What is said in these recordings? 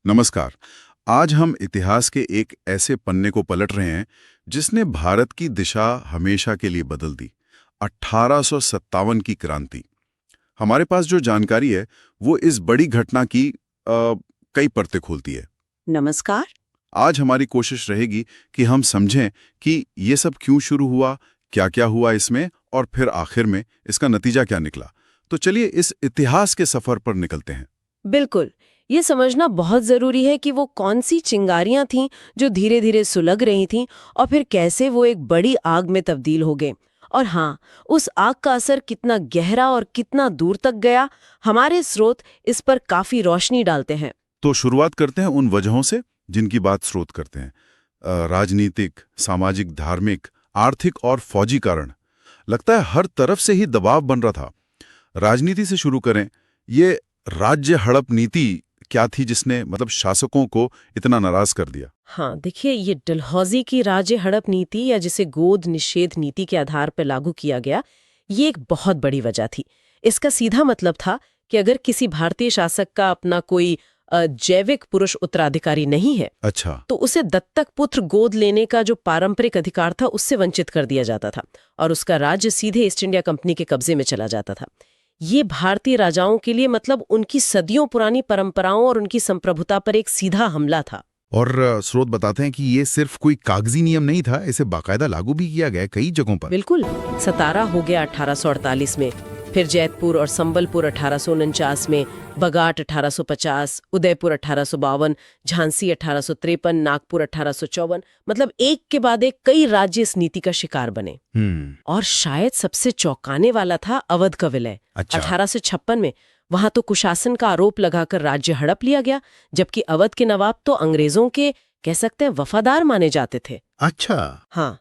नमस्कार। आज हम इतिहास के एक ऐसे पन्ने को पलट रहे हैं जिसने भारत की दिशा हमेशा के लिए बदल दी। 1857 की क्रांति। हमारे पास जो जानकारी है वो इस बड़ी घटना की कई परतें खोलती है। नमस्कार। आज हमारी कोशिश रहेगी कि हम समझें कि ये सब क्यों शुरू हुआ, क्या-क्या हुआ इसमें और फिर आखिर में इसका नतीजा क्या निकला। तो चलिए इस इतिहास के सफर पर निकलते हैं। बिल्कुल, ये समझना बहुत जरूरी है कि वो कौन सी चिंगारियां थीं जो धीरे धीरे सुलग रही थीं और फिर कैसे वो एक बड़ी आग में तब्दील हो गए। और हाँ, उस आग का असर कितना गहरा और कितना दूर तक गया, हमारे स्रोत इस पर काफी रोशनी डालते हैं। तो शुरुआत करते हैं उन वजहों से जिनकी बात स्रोत करते हैं। राजनीतिक, सामाजिक, धार्मिक, आर्थिक और फौजी कारण। लगता है हर तरफ से ही दबाव बन रहा था। राजनीति से शुरू करें। ये राज्य हड़प नीति क्या थी जिसने शासकों को इतना नाराज कर दिया? हाँ, देखिए, ये डलहौजी की राज्य हड़प नीति या जिसे गोद निषेध नीति के आधार पर लागू किया गया, ये एक बहुत बड़ी वजह थी। इसका सीधा मतलब था कि अगर किसी भारतीय शासक का अपना कोई जैविक पुरुष उत्तराधिकारी नहीं है, अच्छा। तो उसे दत्तक पुत्र गोद लेने का जो पारंपरिक अधिकार था उससे वंचित कर दिया जाता था और उसका राज्य सीधे ईस्ट इंडिया कंपनी के कब्जे में चला जाता था। ये भारतीय राजाओं के लिए उनकी सदियों पुरानी परंपराओं और उनकी संप्रभुता पर एक सीधा हमला था। और स्रोत बताते हैं कि ये सिर्फ कोई कागजी नियम नहीं था, इसे बाकायदा लागू भी किया गया कई जगहों पर। बिल्कुल, सतारा हो गया 1848 में, फिर जैतपुर और संबलपुर 1849 में, बगाट 1850, उदयपुर 1852, झांसी 1853, नागपुर 1854। एक के बाद एक कई राज्य इस नीति का शिकार बने। और शायद सबसे चौंकाने वाला था अवध का विलय। अच्छा। 1856 में वहां तो कुशासन का आरोप लगाकर राज्य हड़प लिया गया, जबकि अवध के नवाब तो अंग्रेजों के कह सकते हैं वफादार माने जाते थे। अच्छा। हाँ,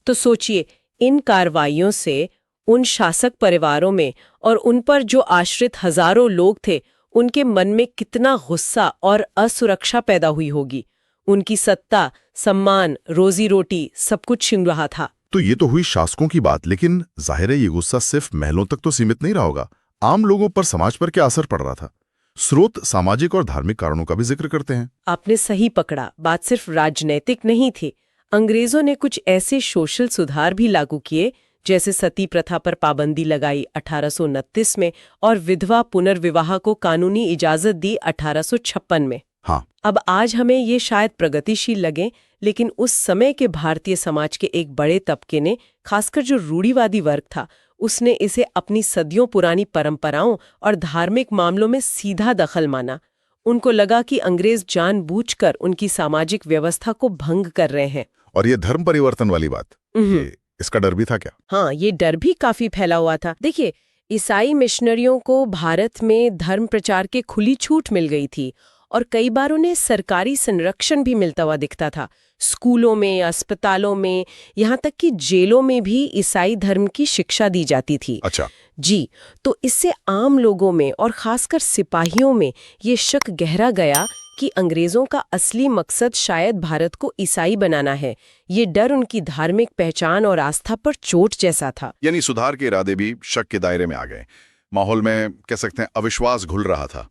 तो सोचिए, इन कार्रवाइयों से उन शासक परिवारों में और उन पर जो आश्रित हजारों लोग थे, उनके मन में कितना गुस्सा और असुरक्षा पैदा हुई होगी। उनकी सत्ता, सम्मान, रोजी रोटी सब कुछ छिन रहा था। तो ये तो हुई शासकों की बात, लेकिन जाहिर है ये गुस्सा सिर्फ महलों तक तो सीमित नहीं रहा होगा। आम लोगों पर, समाज पर क्या असर पड़ रहा था? स्रोत सामाजिक और धार्मिक कारणों का भी जिक्र करते हैं। आपने सही पकड़ा, बात सिर्फ राजनैतिक नहीं थी। अंग्रेजों ने कुछ ऐसे सोशल सुधार भी लागू किए, जैसे सती प्रथा पर पाबंदी लगाई 1829 में और विधवा पुनर्विवाह को कानूनी इजाजत दी 1856 में। हाँ। अब आज हमें ये शायद प्रगतिशील लगे, लेकिन उस समय के भारतीय समाज के एक बड़े तबके ने, खासकर जो रूढ़िवादी वर्ग था, उसने इसे अपनी सदियों पुरानी परंपराओं और धार्मिक मामलों में सीधा दखल माना। उनको लगा कि अंग्रेज जानबूझकर उनकी सामाजिक व्यवस्था को भंग कर रहे हैं। और ये धर्म परिवर्तन वाली बात, इसका डर भी था क्या? हाँ, ये डर भी काफी फैला हुआ था। देखिए, ईसाई मिशनरियों को भारत में धर्म प्रचार के खुली छूट मिल गई थी और कई बार उन्हें सरकारी संरक्षण भी मिलता हुआ दिखता था। स्कूलों में, अस्पतालों में, यहाँ तक कि जेलों में भी ईसाई धर्म की शिक्षा दी जाती थी। अच्छा। जी, तो इससे आम लोगों में और खासकर सिपाहियों में ये शक गहरा गया कि अंग्रेजों का असली मकसद शायद भारत को ईसाई बनाना है। ये डर उनकी धार्मिक पहचान और आस्था पर चोट जैसा था। यानी सुधार के इरादे भी शक के दायरे में आ गए। माहौल में कह सकते हैं अविश्वास घुल रहा था।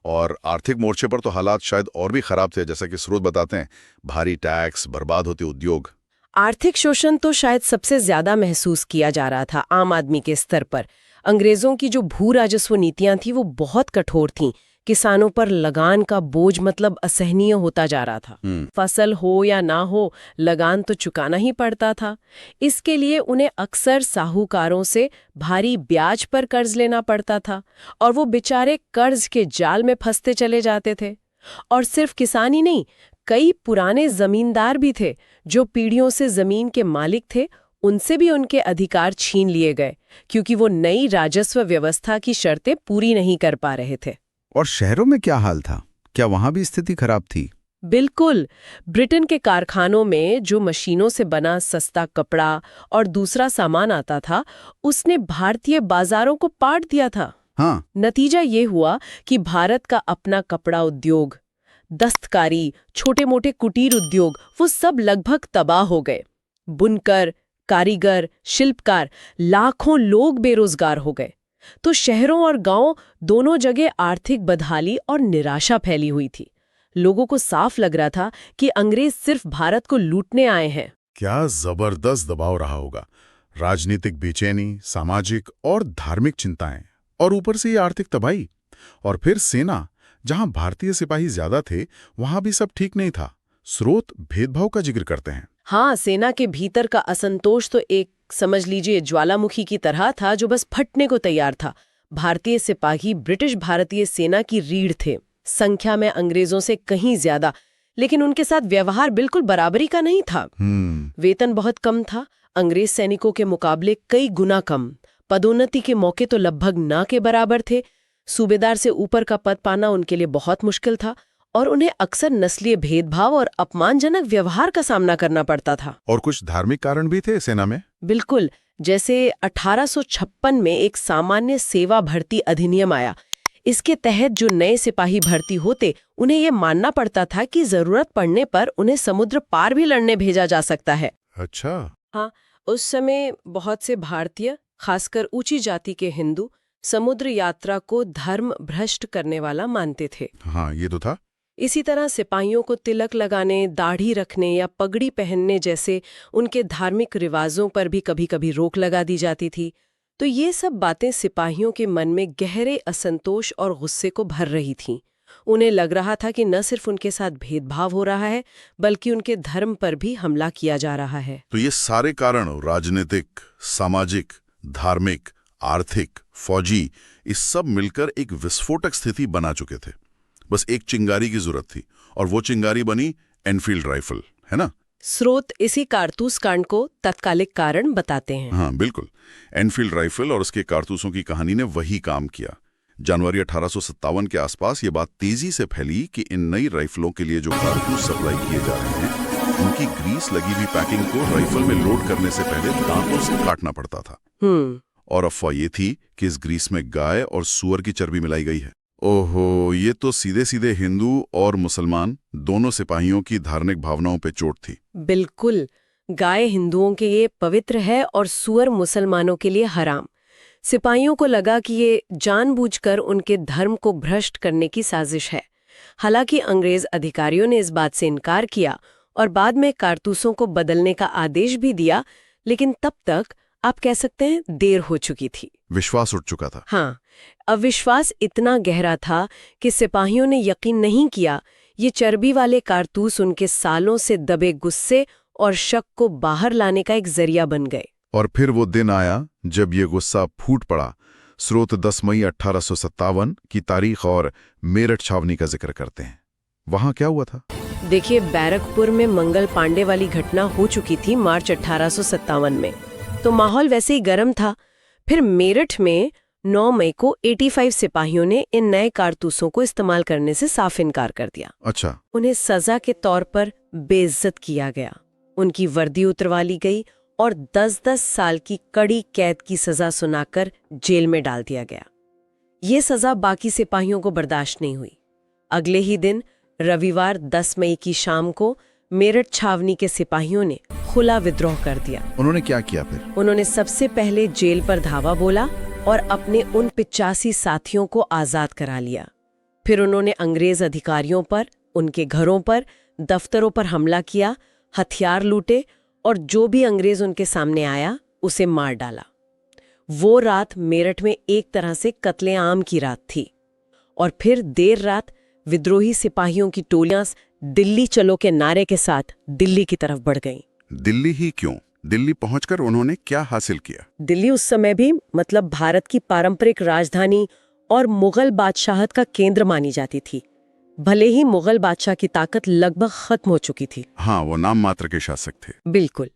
और आर्थिक मोर्चे पर तो हालात शायद और भी खराब थे, जैसा कि स्रोत बताते हैं, भारी टैक्स, बर्बाद होते उद्योग। आर्थिक शोषण तो शायद सबसे ज्यादा महसूस किया जा रहा था आम आदमी के स्तर पर। अंग्रेजों की जो भू राजस्व नीतियां थी वो बहुत कठोर थीं। किसानों पर लगान का बोझ असहनीय होता जा रहा था। फसल हो या ना हो, लगान तो चुकाना ही पड़ता था। इसके लिए उन्हें अक्सर साहूकारों से भारी ब्याज पर कर्ज लेना पड़ता था और वो बेचारे कर्ज के जाल में फंसते चले जाते थे। और सिर्फ किसान ही नहीं, कई पुराने जमींदार भी थे जो पीढ़ियों से जमीन के मालिक थे, उनसे भी उनके अधिकार छीन लिए गए क्योंकि वो नई राजस्व व्यवस्था की शर्तें पूरी नहीं कर पा रहे थे। और शहरों में क्या हाल था? क्या वहां भी स्थिति खराब थी? बिल्कुल। ब्रिटेन के कारखानों में जो मशीनों से बना सस्ता कपड़ा और दूसरा सामान आता था, उसने भारतीय बाजारों को पाट दिया था। हाँ। नतीजा ये हुआ कि भारत का अपना कपड़ा उद्योग, दस्तकारी, छोटे मोटे कुटीर उद्योग, वो सब लगभग तबाह हो गए। बुनकर, कारीगर, शिल्पकार, लाखों लोग बेरोजगार हो गए। तो शहरों और गांव दोनों जगह आर्थिक बदहाली और निराशा फैली हुई थी। लोगों को साफ लग रहा था कि अंग्रेज सिर्फ भारत को लूटने आए हैं। क्या जबरदस्त दबाव रहा होगा। राजनीतिक बेचैनी, सामाजिक और धार्मिक चिंताएं, और ऊपर से ये आर्थिक तबाही। और फिर सेना, जहां भारतीय सिपाही ज्यादा थे, वहां भी सब ठीक नहीं था। स्रोत भेदभाव का जिक्र करते हैं। हाँ, सेना के भीतर का असंतोष तो एक समझ लीजिए ज्वालामुखी की तरह था जो बस फटने को तैयार था। भारतीय सिपाही ब्रिटिश भारतीय सेना की रीढ़ थे, संख्या में अंग्रेजों से कहीं ज्यादा, लेकिन उनके साथ व्यवहार बिल्कुल बराबरी का नहीं था। वेतन बहुत कम था, अंग्रेज सैनिकों के मुकाबले कई गुना कम। पदोन्नति के मौके तो लगभग ना के बराबर थे। सूबेदार से ऊपर का पद पाना उनके लिए बहुत मुश्किल था और उन्हें अक्सर नस्लीय भेदभाव और अपमानजनक व्यवहार का सामना करना पड़ता था। और कुछ धार्मिक कारण भी थे सेना में। बिल्कुल, जैसे 1856 में एक सामान्य सेवा भर्ती अधिनियम आया। इसके तहत जो नए सिपाही भर्ती होते, उन्हें ये मानना पड़ता था कि जरूरत पड़ने पर उन्हें समुद्र पार भी लड़ने भेजा जा सकता है। अच्छा। हाँ, उस समय बहुत से भारतीय, खासकर ऊंची जाति के हिंदू, समुद्र यात्रा को धर्म भ्रष्ट करने वाला मानते थे। हाँ, ये तो था। इसी तरह सिपाहियों को तिलक लगाने, दाढ़ी रखने या पगड़ी पहनने जैसे उनके धार्मिक रिवाजों पर भी कभी-कभी रोक लगा दी जाती थी। तो ये सब बातें सिपाहियों के मन में गहरे असंतोष और गुस्से को भर रही थीं। उन्हें लग रहा था कि न सिर्फ उनके साथ भेदभाव हो रहा है, बल्कि उनके धर्म पर भी हमला किया जा रहा है। तो ये सारे कारण राजनीतिक, सामाजिक, धार्मिक, आर्थिक, फौजी, इस सब मिलकर एक विस्फोटक स्थिति बना चुके थे। बस एक चिंगारी की जरूरत थी, और वो चिंगारी बनी एनफील्ड राइफल, है ना? स्रोत इसी कारतूस कांड को तत्कालिक कारण बताते हैं। हाँ, बिल्कुल। एनफील्ड राइफल और उसके कारतूसों की कहानी ने वही काम किया। जनवरी 1857 के आसपास ये बात तेजी से फैली कि इन नई राइफलों के लिए जो कारतूस सप्लाई किए जा रहे हैं, उनकी ग्रीस लगी हुई पैकिंग को राइफल में लोड करने से पहले दांतों से काटना पड़ता था। और अफवाह ये थी कि इस ग्रीस में गाय और सूअर की चर्बी मिलाई गई है। ओहो, ये तो सीधे सीधे हिंदू और मुसलमान दोनों सिपाहियों की धार्मिक भावनाओं पे चोट थी। बिल्कुल, गाय हिंदुओं के लिए पवित्र है और सूअर मुसलमानों के लिए हराम। सिपाहियों को लगा कि ये जानबूझकर उनके धर्म को भ्रष्ट करने की साजिश है। हालांकि अंग्रेज अधिकारियों ने इस बात से इनकार किया और बाद में कारतूसों को बदलने का आदेश भी दिया, लेकिन तब तक आप कह सकते हैं देर हो चुकी थी। विश्वास उठ चुका था। हाँ, अविश्वास इतना गहरा था कि सिपाहियों ने यकीन नहीं किया ये चर्बी वाले कारतूस उनके सालों से दबे गुस्से और शक को बाहर लाने का एक जरिया बन गए। और फिर वो दिन आया जब ये गुस्सा फूट पड़ा। स्रोत 10 मई 1857 की तारीख और मेरठ छावनी का जिक्र करते हैं। वहां क्या हुआ था? देखिए, बैरकपुर में मंगल पांडे वाली घटना हो चुकी थी मार्च 1857 में, तो माहौल वैसे ही गर्म था। फिर मेरठ में 9 मई को 85 सिपाहियों ने इन नए कारतूसों को इस्तेमाल करने से साफ इनकार कर दिया। अच्छा। उन्हें सजा के तौर पर बेइज्जत किया गया, उनकी वर्दी उतरवा ली गई और 10-10 साल की कड़ी कैद की सजा सुनाकर जेल में डाल दिया गया। ये सजा बाकी सिपाहियों को बर्दाश्त नहीं हुई। अगले ही दिन रविवार 10 मई की शाम को मेरठ छावनी के सिपाहियों ने खुला विद्रोह कर दिया। उन्होंने क्या किया फिर? उन्होंने सबसे पहले जेल पर धावा बोला और अपने उन 85 साथियों को आजाद करा लिया। फिर उन्होंने अंग्रेज अधिकारियों पर, उनके घरों पर, दफ्तरों पर हमला किया, हथियार लूटे और जो भी अंग्रेज उनके सामने आया उसे मार डाला। वो रात मेरठ में एक तरह से कत्ले-आम की रात थी। और फिर देर रात विद्रोही सिपाहियों की टोलियां दिल्ली चलो के नारे के साथ दिल्ली की तरफ बढ़ गईं। दिल्ली ही क्यों? दिल्ली पहुंचकर उन्होंने क्या हासिल किया? दिल्ली उस समय भी मतलब भारत की पारंपरिक राजधानी और मुगल बादशाहत का केंद्र मानी जाती थी। भले ही मुगल बादशाह की ताकत लगभग खत्म हो चुकी थी। हाँ, वो नाम मात्र के शासक थे। बिल्कुल।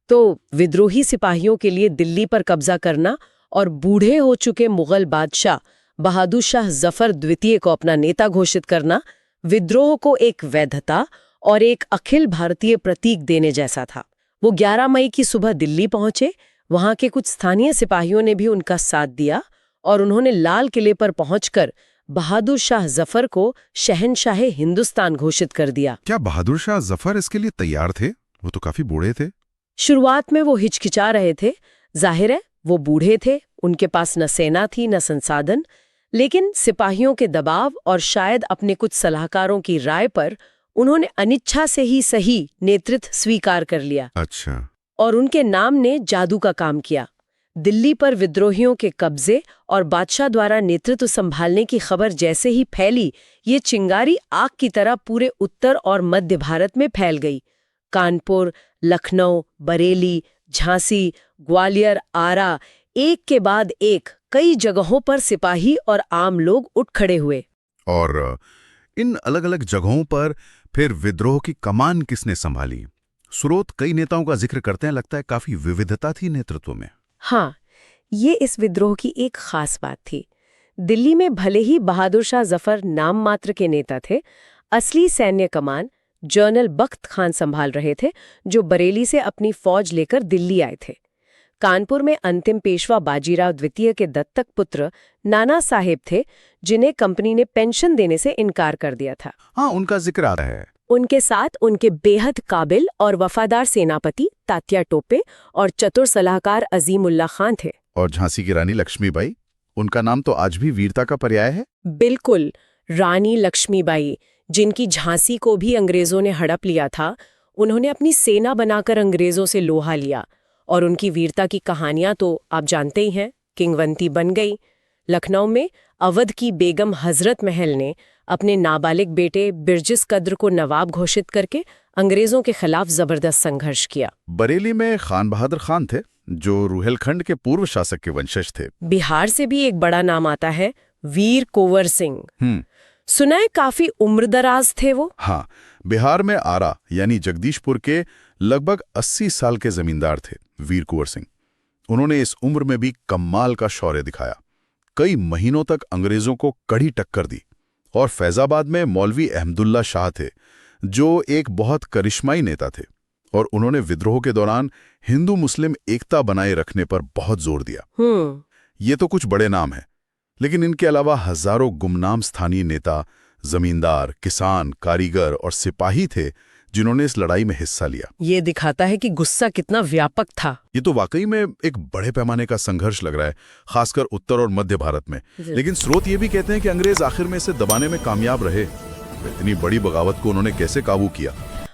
तो विद्रोही सिपाहियों के लिए दिल्ली पर कब्जा करना और बूढ़े हो चुके मुगल बादशाह बहादुर शाह जफर द्वितीय को अपना नेता घोषित करना विद्रोह को एक वैधता और एक अखिल भारतीय प्रतीक देने जैसा था। वो 11 मई की सुबह दिल्ली पहुंचे। वहां के कुछ स्थानीय सिपाहियों ने भी उनका साथ दिया और उन्होंने लाल किले पर पहुंचकर बहादुर शाह जफर को शहंशाह हिंदुस्तान घोषित कर दिया। क्या बहादुर शाह जफर इसके लिए तैयार थे? वो तो काफी बूढ़े थे। शुरुआत में वो हिचकिचा रहे थे। जाहिर है वो बूढ़े थे, उनके पास न सेना थी न संसाधन, लेकिन सिपाहियों के दबाव और शायद अपने कुछ सलाहकारों की राय पर उन्होंने अनिच्छा से ही सही नेतृत्व स्वीकार कर लिया अच्छा। और उनके नाम ने जादू का काम किया। दिल्ली पर विद्रोहियों के कब्जे और बादशाह द्वारा नेतृत्व संभालने की खबर जैसे ही फैली, ये चिंगारी आग की तरह पूरे उत्तर और मध्य भारत में फैल गई। कानपुर, लखनऊ, बरेली, झांसी, ग्वालियर, आरा, एक के बाद एक कई जगहों पर सिपाही और आम लोग उठ खड़े हुए। और इन अलग अलग जगहों पर फिर विद्रोह की कमान किसने संभाली? स्रोत कई नेताओं का जिक्र करते हैं, लगता है काफी विविधता थी नेतृत्व में। हाँ, ये इस विद्रोह की एक खास बात थी। दिल्ली में भले ही बहादुर शाह जफर नाम मात्र के नेता थे, असली सैन्य कमान जनरल बख्त खान संभाल रहे थे, जो बरेली से अपनी फौज लेकर दिल्ली आए थे। कानपुर में अंतिम पेशवा बाजीराव द्वितीय के दत्तक पुत्र नाना साहेब थे, जिन्हें कंपनी ने पेंशन देने से इनकार कर दिया था। हाँ, उनका जिक्र आ रहा है। उनके साथ उनके बेहद काबिल और वफादार सेनापति तात्या टोपे और चतुर सलाहकार अजीमुल्ला खान थे। और झांसी की रानी लक्ष्मीबाई, उनका नाम तो आज भी वीरता का पर्याय है। बिल्कुल, रानी लक्ष्मीबाई, जिनकी झांसी को भी अंग्रेजों ने हड़प लिया था, उन्होंने अपनी सेना बनाकर अंग्रेजों से लोहा लिया और उनकी वीरता की कहानियां तो आप जानते ही हैं, किंवदंती बन गई। लखनऊ में अवध की बेगम हजरत महल ने अपने नाबालिग बेटे बिरजिस कद्र को नवाब घोषित करके अंग्रेजों के खिलाफ जबरदस्त संघर्ष किया। बरेली में खान बहादुर खान थे, जो रुहेलखंड के पूर्व शासक के वंशज थे। बिहार से भी एक बड़ा नाम आता है, वीर कुंवर सिंह। सुना है काफी उम्रदराज थे वो। हाँ, बिहार में आरा यानी जगदीशपुर के लगभग 80 साल के जमींदार थे वीर कुंवर सिंह। उन्होंने इस उम्र में भी कमाल का शौर्य दिखाया। कई महीनों तक अंग्रेजों को कड़ी टक्कर दी। और फैजाबाद में मौलवी अहमदुल्ला शाह थे, जो एक बहुत करिश्माई नेता थे, और उन्होंने विद्रोह के दौरान हिंदू मुस्लिम एकता बनाए रखने पर बहुत जोर दिया। ये तो कुछ बड़े नाम हैं, लेकिन इनके अलावा हजारों गुमनाम स्थानीय नेता, जमींदार, किसान, कारीगर और सिपाही थे जिन्होंने इस लड़ाई में हिस्सा लिया। ये दिखाता है कि गुस्सा कितना व्यापक था। ये तो वाकई में एक बड़े पैमाने का संघर्ष लग रहा है, खासकर उत्तर और मध्य भारत में। लेकिन स्रोत ये भी कहते हैं कि अंग्रेज आखिर में इसे दबाने में कामयाब रहे। इतनी बड़ी बगावत को उन्होंने कैसे काबू किया?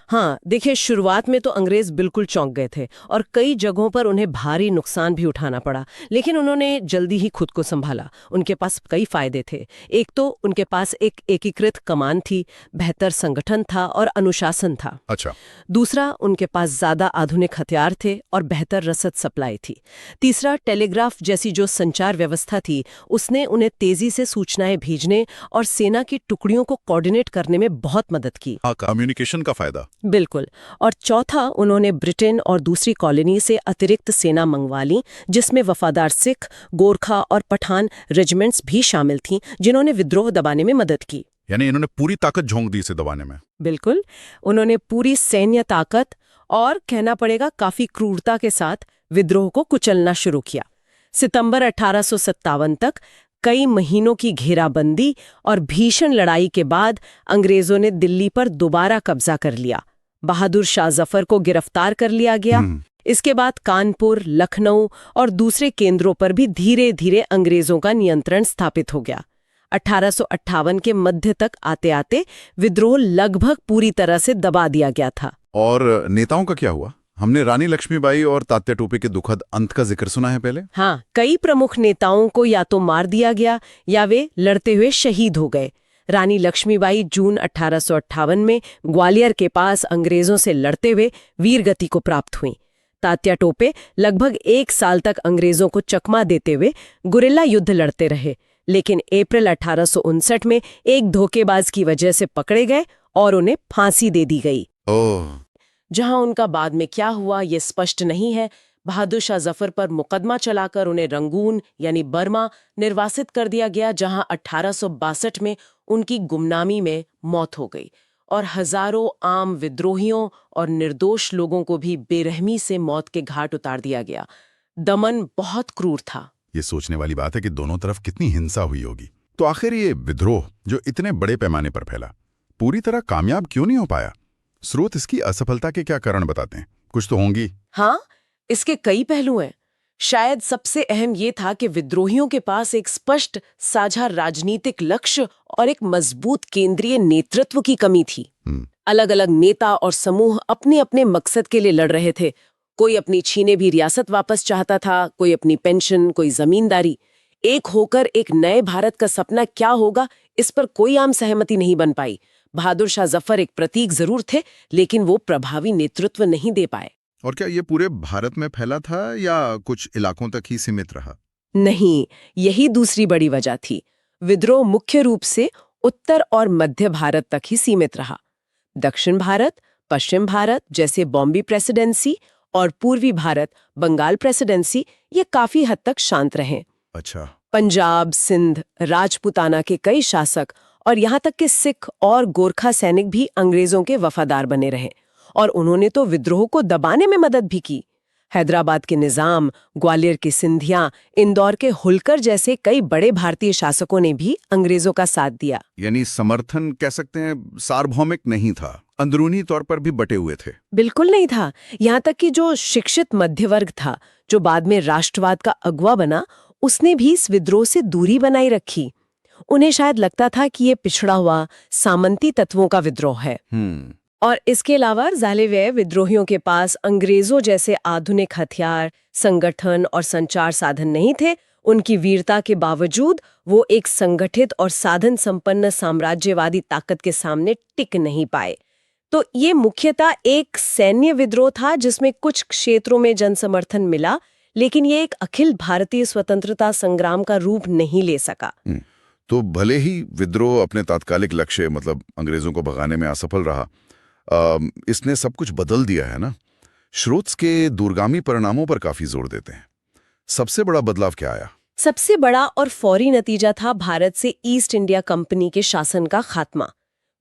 हाँ, देखिए, शुरुआत में तो अंग्रेज बिल्कुल चौंक गए थे और कई जगहों पर उन्हें भारी नुकसान भी उठाना पड़ा, लेकिन उन्होंने जल्दी ही खुद को संभाला। उनके पास कई फायदे थे। एक तो उनके पास एक एकीकृत कमान थी, बेहतर संगठन था और अनुशासन था। अच्छा। दूसरा, उनके पास ज्यादा आधुनिक हथियार थे और बेहतर रसद सप्लाई थी। तीसरा, टेलीग्राफ जैसी जो संचार व्यवस्था थी, उसने उन्हें तेजी से सूचनाएं भेजने और सेना की टुकड़ियों को कोऑर्डिनेट करने में बहुत मदद की। कम्युनिकेशन का फायदा। बिल्कुल। और चौथा, उन्होंने ब्रिटेन और दूसरी कॉलोनी से अतिरिक्त सेना मंगवा ली, जिसमें वफादार सिख, गोरखा और पठान रेजिमेंट्स भी शामिल थीं, जिन्होंने विद्रोह दबाने में मदद की। यानी इन्होंने पूरी ताकत झोंक दी इसे दबाने में। बिल्कुल, उन्होंने पूरी सैन्य ताकत और कहना पड़ेगा काफी क्रूरता के साथ विद्रोह को कुचलना शुरू किया। सितंबर 1857 तक कई महीनों की घेराबंदी और भीषण लड़ाई के बाद अंग्रेजों ने दिल्ली पर दोबारा कब्जा कर लिया। बहादुर शाह जफर को गिरफ्तार कर लिया गया। इसके बाद कानपुर, लखनऊ और दूसरे केंद्रों पर भी धीरे धीरे अंग्रेजों का नियंत्रण स्थापित हो गया। 1858 के मध्य तक आते आते विद्रोह लगभग पूरी तरह से दबा दिया गया था। और नेताओं का क्या हुआ? हमने रानी लक्ष्मीबाई और तात्या टोपे के दुखद अंत का जिक्र सुना है पहले। हाँ, कई प्रमुख नेताओं को या तो मार दिया गया या वे लड़ते हुए शहीद हो गए। रानी लक्ष्मीबाई जून 1858 में ग्वालियर के पास अंग्रेजों से लड़ते हुए वीरगति को प्राप्त हुई। तात्या टोपे लगभग 1 साल तक अंग्रेजों को चकमा देते हुए गुरिल्ला युद्ध लड़ते रहे, लेकिन अप्रैल 1859 में एक धोखेबाज की वजह से पकड़े गए और उन्हें फांसी दे दी गई। जहां उनका बाद में क्या हुआ ये स्पष्ट नहीं है। बहादुर शाह जफर पर मुकदमा चलाकर उन्हें रंगून यानी बर्मा निर्वासित कर दिया गया, जहां 1862 में उनकी गुमनामी में मौत हो गई और हजारों आम विद्रोहियों और निर्दोष लोगों को भी बेरहमी से मौत के घाट उतार दिया गया। दमन बहुत क्रूर था। ये सोचने वाली बात है कि दोनों तरफ कितनी हिंसा हुई होगी। तो आखिर ये विद्रोह जो इतने बड़े पैमाने पर फैला, पूरी तरह कामयाब क्यों नहीं हो पाया? स्रोत इसकी असफलता के क्या कारण बताते हैं? कुछ तो होंगी। हाँ, इसके कई पहलू हैं। शायद सबसे अहम ये था कि विद्रोहियों के पास एक स्पष्ट साझा राजनीतिक लक्ष्य और एक मजबूत केंद्रीय नेतृत्व की कमी थी। अलग अलग नेता और समूह अपने अपने मकसद के लिए लड़ रहे थे। कोई अपनी छीने भी रियासत वापस चाहता था, कोई अपनी पेंशन, कोई जमींदारी। एक होकर एक नए भारत का सपना क्या होगा, इस पर कोई आम सहमति नहीं बन पाई। बहादुर शाह जफर एक प्रतीक जरूर थे, लेकिन वो प्रभावी नेतृत्व नहीं दे पाए। और क्या ये पूरे भारत में फैला था या कुछ इलाकों तक ही सीमित रहा? नहीं, यही दूसरी बड़ी वजह थी। विद्रोह मुख्य रूप से उत्तर और मध्य भारत तक ही सीमित रहा। दक्षिण भारत, पश्चिम भारत जैसे बॉम्बे प्रेसिडेंसी और पूर्वी भारत, बंगाल प्रेसिडेंसी, ये काफी हद तक शांत रहे। अच्छा। पंजाब, सिंध, राजपूताना के कई शासक और यहाँ तक कि सिख और गोरखा सैनिक भी अंग्रेजों के वफादार बने रहे और उन्होंने तो विद्रोह को दबाने में मदद भी की। हैदराबाद के निजाम, ग्वालियर के सिंधिया, इंदौर के होलकर जैसे कई बड़े भारतीय शासकों ने भी अंग्रेजों का साथ दिया। यानी समर्थन कह सकते हैं सार्वभौमिक नहीं था, अंदरूनी तौर पर भी बटे हुए थे। बिल्कुल नहीं था। यहाँ तक कि जो शिक्षित मध्यवर्ग था, जो बाद में राष्ट्रवाद का अगुवा बना, उसने भी इस विद्रोह से दूरी बनाई रखी। उन्हें शायद लगता था कि ये पिछड़ा हुआ सामंती तत्वों का विद्रोह है। और इसके अलावा जालिम विद्रोहियों के पास अंग्रेजों जैसे आधुनिक हथियार, संगठन और संचार साधन नहीं थे। उनकी वीरता के बावजूद वो एक संगठित और साधन संपन्न साम्राज्यवादी ताकत के सामने टिक नहीं पाए। तो ये मुख्यतः एक सैन्य विद्रोह था जिसमें कुछ क्षेत्रों में जनसमर्थन मिला, लेकिन ये एक अखिल भारतीय स्वतंत्रता संग्राम का रूप नहीं ले सका। तो भले ही विद्रोह अपने तात्कालिक लक्ष्य मतलब अंग्रेजों को भगाने में असफल रहा, इसने सब कुछ बदल दिया है ना। श्रोत्स के दूरगामी परिणामों पर काफी जोर देते हैं। सबसे बड़ा बदलाव क्या आया? सबसे बड़ा और फौरी नतीजा था भारत से ईस्ट इंडिया कंपनी के शासन का खात्मा।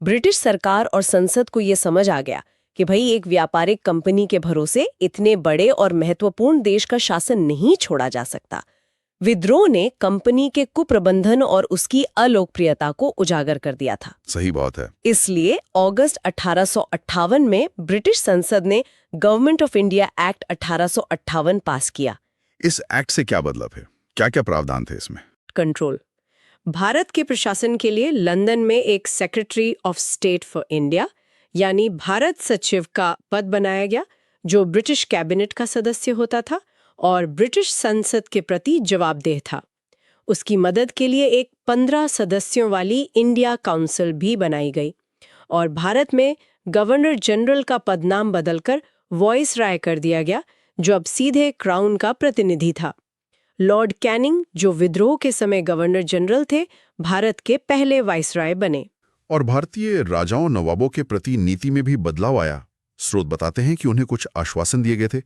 ब्रिटिश सरकार और संसद को ये समझ आ गया कि भाई एक व्यापारिक कंपनी के भरोसे इतने बड़े और महत्वपूर्ण देश का शासन नहीं छोड़ा जा सकता। विद्रोह ने कंपनी के कुप्रबंधन और उसकी अलोकप्रियता को उजागर कर दिया था। सही बात है। इसलिए अगस्त 1858 में ब्रिटिश संसद ने गवर्नमेंट ऑफ इंडिया एक्ट 1858 पास किया। इस एक्ट से क्या बदलाव है? क्या-क्या प्रावधान थे इसमें? कंट्रोल। भारत के प्रशासन के लिए लंदन में एक secretary of state for India यानी भारत सचिव का पद बनाया गया, जो ब्रिटिश कैबिनेट का सदस्य होता था और ब्रिटिश संसद के प्रति जवाबदेह था। उसकी मदद के लिए एक 15 सदस्यों वाली इंडिया काउंसिल भी बनाई गई और भारत में गवर्नर जनरल का पदनाम बदलकर वॉइसराय कर दिया गया, जो अब सीधे क्राउन का प्रतिनिधि था। लॉर्ड कैनिंग, जो विद्रोह के समय गवर्नर जनरल थे, भारत के पहले वाइसराय बने। और भारतीय राजाओं नवाबों के प्रति नीति में भी बदलाव आया। स्रोत बताते हैं कि उन्हें कुछ आश्वासन दिए गए थे।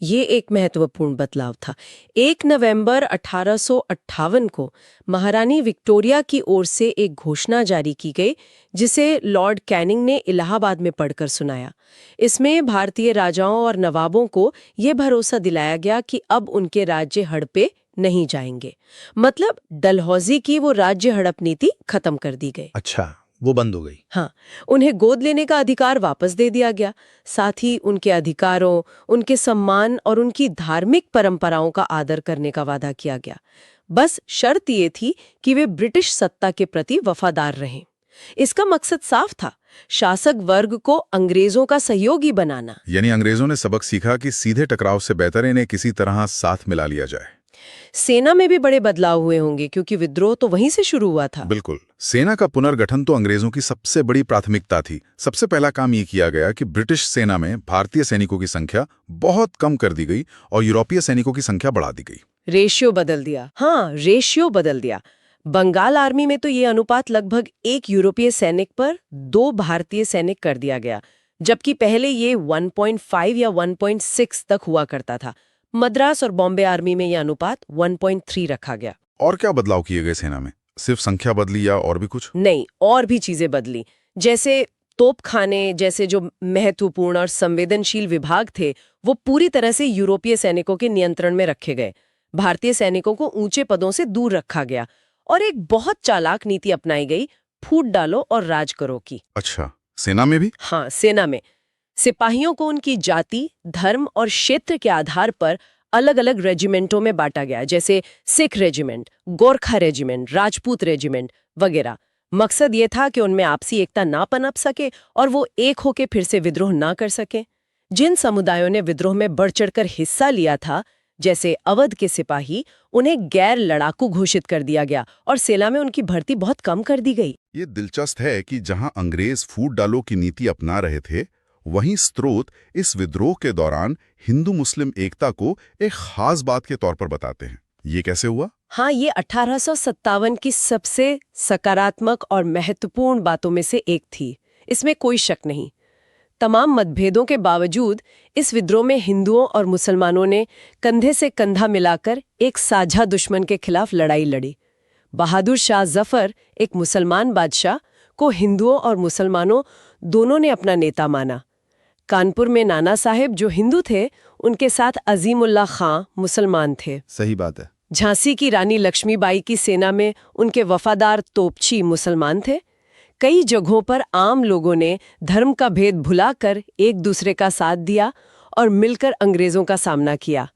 ये एक महत्वपूर्ण बदलाव था। 1 नवंबर 1858 को महारानी विक्टोरिया की ओर से एक घोषणा जारी की गई, जिसे लॉर्ड कैनिंग ने इलाहाबाद में पढ़कर सुनाया। इसमें भारतीय राजाओं और नवाबों को ये भरोसा दिलाया गया कि अब उनके राज्य हड़पे नहीं जाएंगे। मतलब डलहौजी की वो राज्य हड़प नीति खत्म कर दी गई। अच्छा, वो बंद हो गई। हाँ, उन्हें गोद लेने का अधिकार वापस दे दिया गया। साथ ही उनके अधिकारों, उनके सम्मान और उनकी धार्मिक परंपराओं का आदर करने का वादा किया गया। बस शर्त ये थी कि वे ब्रिटिश सत्ता के प्रति वफादार रहें। इसका मकसद साफ था, शासक वर्ग को अंग्रेजों का सहयोगी बनाना। यानी अंग्रेजों ने सबक सीखा कि सीधे टकराव से बेहतर इन्हें किसी तरह साथ मिला लिया जाए। सेना में भी बड़े बदलाव हुए होंगे, क्योंकि विद्रोह तो वहीं से शुरू हुआ था। बिल्कुल। सेना का पुनर्गठन तो अंग्रेजों की सबसे बड़ी प्राथमिकता थी। सबसे पहला काम ये किया गया कि ब्रिटिश सेना में भारतीय सैनिकों की संख्या बहुत कम कर दी गई और यूरोपीय सैनिकों की संख्या बढ़ा दी गई। रेशियो बदल दिया। हाँ, रेशियो बदल दिया। बंगाल आर्मी में तो ये अनुपात लगभग 1 यूरोपीय सैनिक पर 2 भारतीय सैनिक कर दिया गया, जबकि पहले ये 1.5 या 1.6 तक हुआ करता था। मद्रास और बॉम्बे आर्मी में यह अनुपात 1.3 रखा गया। और क्या बदलाव किए गए सेना में? सिर्फ संख्या बदली या और भी कुछ? नहीं, और भी चीजें बदली। जैसे तोपखाने जैसे जो महत्वपूर्ण और संवेदनशील विभाग थे, वो पूरी तरह से यूरोपीय सैनिकों के नियंत्रण में रखे गए। भारतीय सैनिकों को ऊंचे पदों से दूर रखा गया और एक बहुत चालाक नीति अपनाई गई, फूट डालो और राज करो की। अच्छा, सेना में भी? हाँ, सेना में सिपाहियों को उनकी जाति, धर्म और क्षेत्र के आधार पर अलग अलग रेजिमेंटों में बांटा गया, जैसे Sikh regiment, Gorkha regiment, Rajput regiment वगैरह। मकसद ये था कि उनमें आपसी एकता ना पनप सके और वो एक होके फिर से विद्रोह ना कर सके। जिन समुदायों ने विद्रोह में बढ़ चढ़कर हिस्सा लिया था, जैसे अवध के सिपाही, उन्हें गैर लड़ाकू घोषित कर दिया गया और सेना में उनकी भर्ती बहुत कम कर दी गई। ये दिलचस्प है कि जहां अंग्रेज फूट डालो की नीति अपना रहे थे, वहीं स्रोत इस विद्रोह के दौरान हिंदू मुस्लिम एकता को एक खास बात के तौर पर बताते हैं। ये कैसे हुआ? हाँ, ये 1857 की सबसे सकारात्मक और महत्वपूर्ण बातों में से एक थी, इसमें कोई शक नहीं। तमाम मतभेदों के बावजूद इस विद्रोह में हिंदुओं और मुसलमानों ने कंधे से कंधा मिलाकर एक साझा दुश्मन के खिलाफ लड़ाई लड़ी। बहादुर शाह जफर, एक मुसलमान बादशाह, को हिंदुओं और मुसलमानों दोनों ने अपना नेता माना। कानपुर में नाना साहेब, जो हिंदू थे, उनके साथ अजीमुल्लाह खां मुसलमान थे। सही बात है। झांसी की रानी लक्ष्मीबाई की सेना में उनके वफादार तोपची मुसलमान थे। कई जगहों पर आम लोगों ने धर्म का भेद भुलाकर एक दूसरे का साथ दिया और मिलकर अंग्रेजों का सामना किया।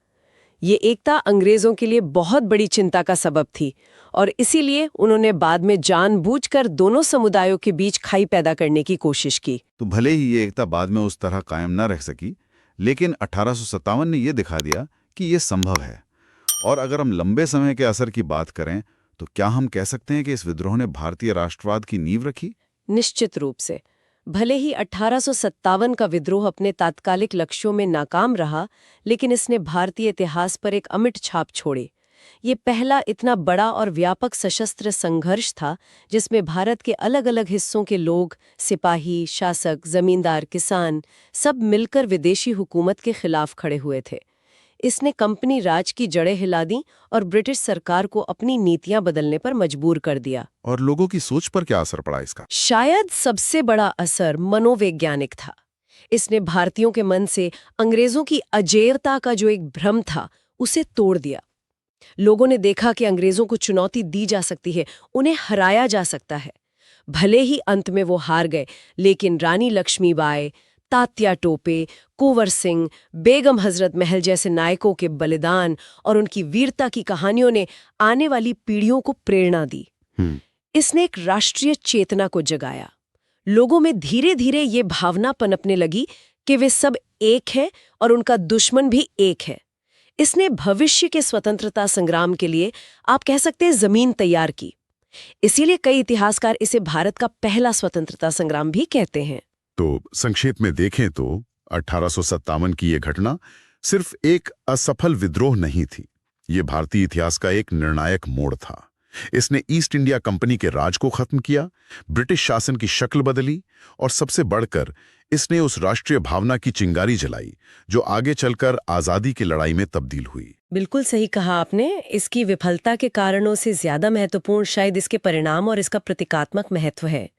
ये एकता अंग्रेजों के लिए बहुत बड़ी चिंता का सबब थी और इसीलिए उन्होंने बाद में जानबूझकर दोनों समुदायों के बीच खाई पैदा करने की कोशिश की। तो भले ही ये एकता बाद में उस तरह कायम न रह सकी, लेकिन 1857 ने ये दिखा दिया कि ये संभव है। और अगर हम लंबे समय के असर की बात करें, तो क्या हम कह सकते हैं कि इस विद्रोह ने भारतीय राष्ट्रवाद की नींव रखी? निश्चित रूप से। भले ही 1857 का विद्रोह अपने तात्कालिक लक्ष्यों में नाकाम रहा, लेकिन इसने भारतीय इतिहास पर एक अमिट छाप छोड़ी। ये पहला इतना बड़ा और व्यापक सशस्त्र संघर्ष था जिसमें भारत के अलग अलग हिस्सों के लोग, सिपाही, शासक, जमींदार, किसान, सब मिलकर विदेशी हुकूमत के खिलाफ खड़े हुए थे। इसने कंपनी राज की जड़ें हिला दी और ब्रिटिश सरकार को अपनी नीतियां बदलने पर मजबूर कर दिया। और लोगों की सोच पर क्या असर पड़ा इसका? शायद सबसे बड़ा असर मनोवैज्ञानिक था। इसने भारतीयों के मन से अंग्रेजों की अजेयता का जो एक भ्रम था, उसे तोड़ दिया। लोगों ने देखा कि अंग्रेजों को चुनौती दी जा सकती है, उन्हें हराया जा सकता है। भले ही अंत में वो हार गए, लेकिन रानी लक्ष्मीबाई, तात्या टोपे, कुंवर सिंह, बेगम हजरत महल जैसे नायकों के बलिदान और उनकी वीरता की कहानियों ने आने वाली पीढ़ियों को प्रेरणा दी। इसने एक राष्ट्रीय चेतना को जगाया। लोगों में धीरे धीरे ये भावना पनपने लगी कि वे सब एक हैं और उनका दुश्मन भी एक है। इसने भविष्य के स्वतंत्रता संग्राम के लिए, आप कह सकते हैं, जमीन तैयार की। इसीलिए कई इतिहासकार इसे भारत का पहला स्वतंत्रता संग्राम भी कहते हैं। तो संक्षेप में देखें तो 1857 की ये घटना सिर्फ एक असफल विद्रोह नहीं थी। ये भारतीय इतिहास का एक निर्णायक मोड़ था। इसने ईस्ट इंडिया कंपनी के राज को खत्म किया, ब्रिटिश शासन की शक्ल बदली और सबसे बढ़कर इसने उस राष्ट्रीय भावना की चिंगारी जलाई जो आगे चलकर आजादी की लड़ाई में तब्दील हुई। बिल्कुल सही कहा आपने। इसकी विफलता के कारणों से ज्यादा महत्वपूर्ण शायद इसके परिणाम और इसका प्रतीकात्मक महत्व है।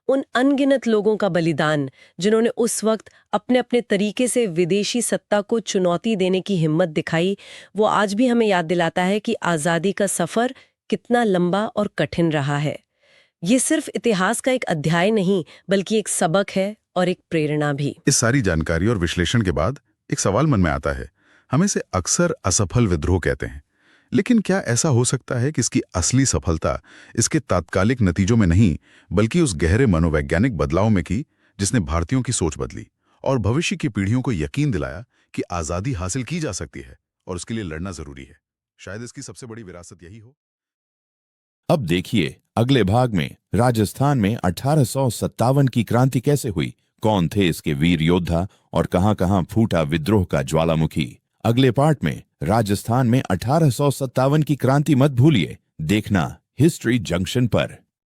उन अनगिनत लोगों का बलिदान जिन्होंने उस वक्त अपने अपने तरीके से विदेशी सत्ता को चुनौती देने की हिम्मत दिखाई, वो आज भी हमें याद दिलाता है कि आज़ादी का सफ़र कितना लंबा और कठिन रहा है। ये सिर्फ इतिहास का एक अध्याय नहीं, बल्कि एक सबक है और एक प्रेरणा भी। इस सारी जानकारी और विश्लेषण के बाद एक सवाल मन में आता है। हम इसे अक्सर असफल विद्रोह कहते हैं, लेकिन क्या ऐसा हो सकता है कि इसकी असली सफलता इसके तात्कालिक नतीजों में नहीं, बल्कि उस गहरे मनोवैज्ञानिक बदलाव में की जिसने भारतीयों की सोच बदली और भविष्य की पीढ़ियों को यकीन दिलाया कि आज़ादी हासिल की जा सकती है और उसके लिए लड़ना जरूरी है? शायद इसकी सबसे बड़ी विरासत यही हो। अब देखिए अगले भाग में राजस्थान में 1857 की क्रांति कैसे हुई, कौन थे इसके वीर योद्धा और कहां-कहां फूटा विद्रोह का ज्वालामुखी। अगले पार्ट में राजस्थान में 1857 की क्रांति मत भूलिए देखना हिस्ट्री जंक्शन पर।